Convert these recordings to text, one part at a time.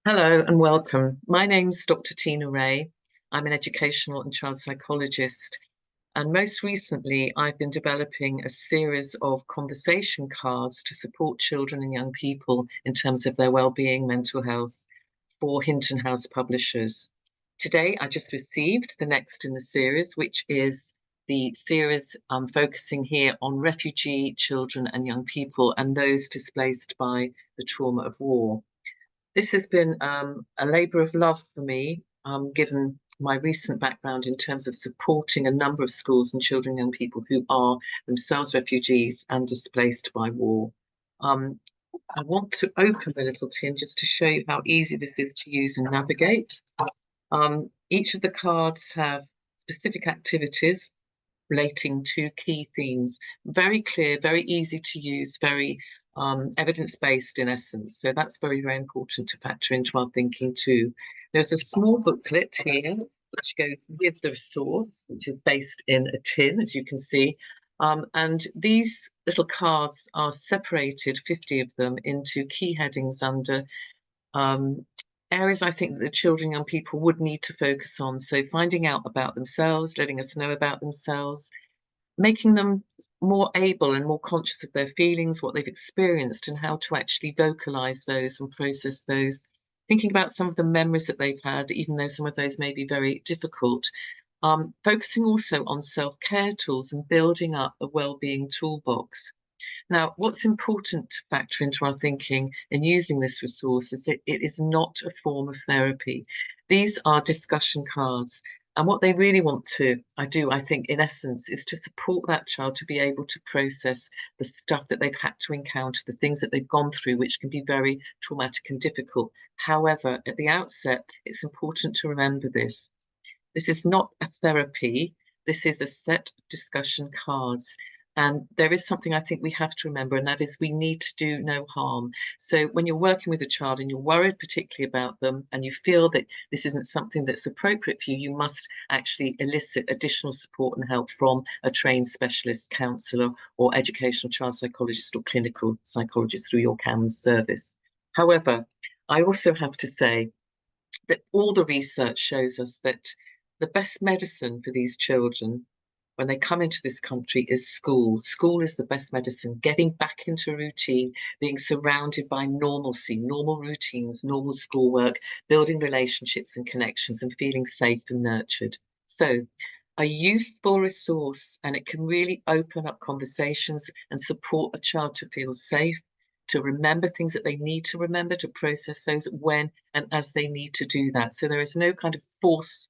Hello and welcome. My name's Dr. Tina Ray. I'm an educational and child psychologist. And most recently, I've been developing a series of conversation cards to support children and young people in terms of their well-being, mental health for Hinton House Publishers. Today, I just received the next in the series, which is the series focusing here on refugee children and young people and those displaced by the trauma of war. This has been a labour of love for me, given my recent background in terms of supporting a number of schools and children and young people who are themselves refugees and displaced by war. I want to open the little tin just to show you how easy this is to use and navigate. Each of the cards have specific activities relating to key themes. Very clear, very easy to use, very evidence-based in essence. So that's very, very important to factor into our thinking too. There's a small booklet here which goes with the resource, which is based in a tin, as you can see. And these little cards are separated, 50 of them, into key headings under areas I think that the children, young people would need to focus on. So finding out about themselves, letting us know about themselves, making them more able and more conscious of their feelings, what they've experienced, and how to actually vocalize those and process those. Thinking about some of the memories that they've had, even though some of those may be very difficult. Focusing also on self-care tools and building up a well-being toolbox. Now, what's important to factor into our thinking in using this resource is that it is not a form of therapy. These are discussion cards. And what they really want to I think, in essence, is to support that child to be able to process the stuff that they've had to encounter, the things that they've gone through, which can be very traumatic and difficult. However, at the outset, it's important to remember this. This is not a therapy. This is a set of discussion cards. And there is something I think we have to remember, and that is we need to do no harm. So when you're working with a child and you're worried particularly about them and you feel that this isn't something that's appropriate for you, you must actually elicit additional support and help from a trained specialist counsellor or educational child psychologist or clinical psychologist through your CAMS service. However, I also have to say that all the research shows us that the best medicine for these children when they come into this country is school. School is the best medicine. Getting back into routine, being surrounded by normalcy, normal routines, normal schoolwork, building relationships and connections and feeling safe and nurtured. So a useful resource, and it can really open up conversations and support a child to feel safe, to remember things that they need to remember, to process those when and as they need to do that. So there is no kind of force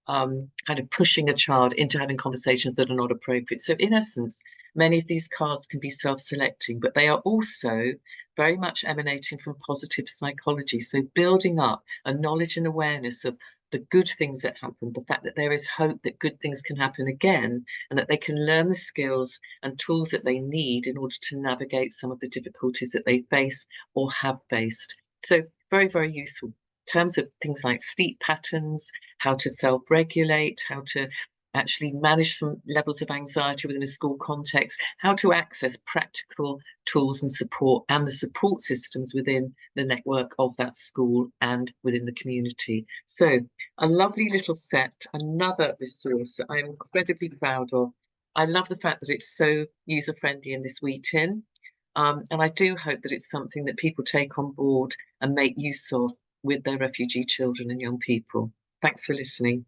kind of pushing a child into having conversations that are not appropriate. So in essence, many of these cards can be self-selecting, but they are also very much emanating from positive psychology. So building up a knowledge and awareness of the good things that happen, the fact that there is hope that good things can happen again, and that they can learn the skills and tools that they need in order to navigate some of the difficulties that they face or have faced. So very, very useful. In terms of things like sleep patterns, how to self-regulate, how to actually manage some levels of anxiety within a school context, how to access practical tools and support and the support systems within the network of that school and within the community. So a lovely little set, another resource that I'm incredibly proud of. I love the fact that it's so user-friendly in this wee tin. And I do hope that it's something that people take on board and make use of with their refugee children and young people. Thanks for listening.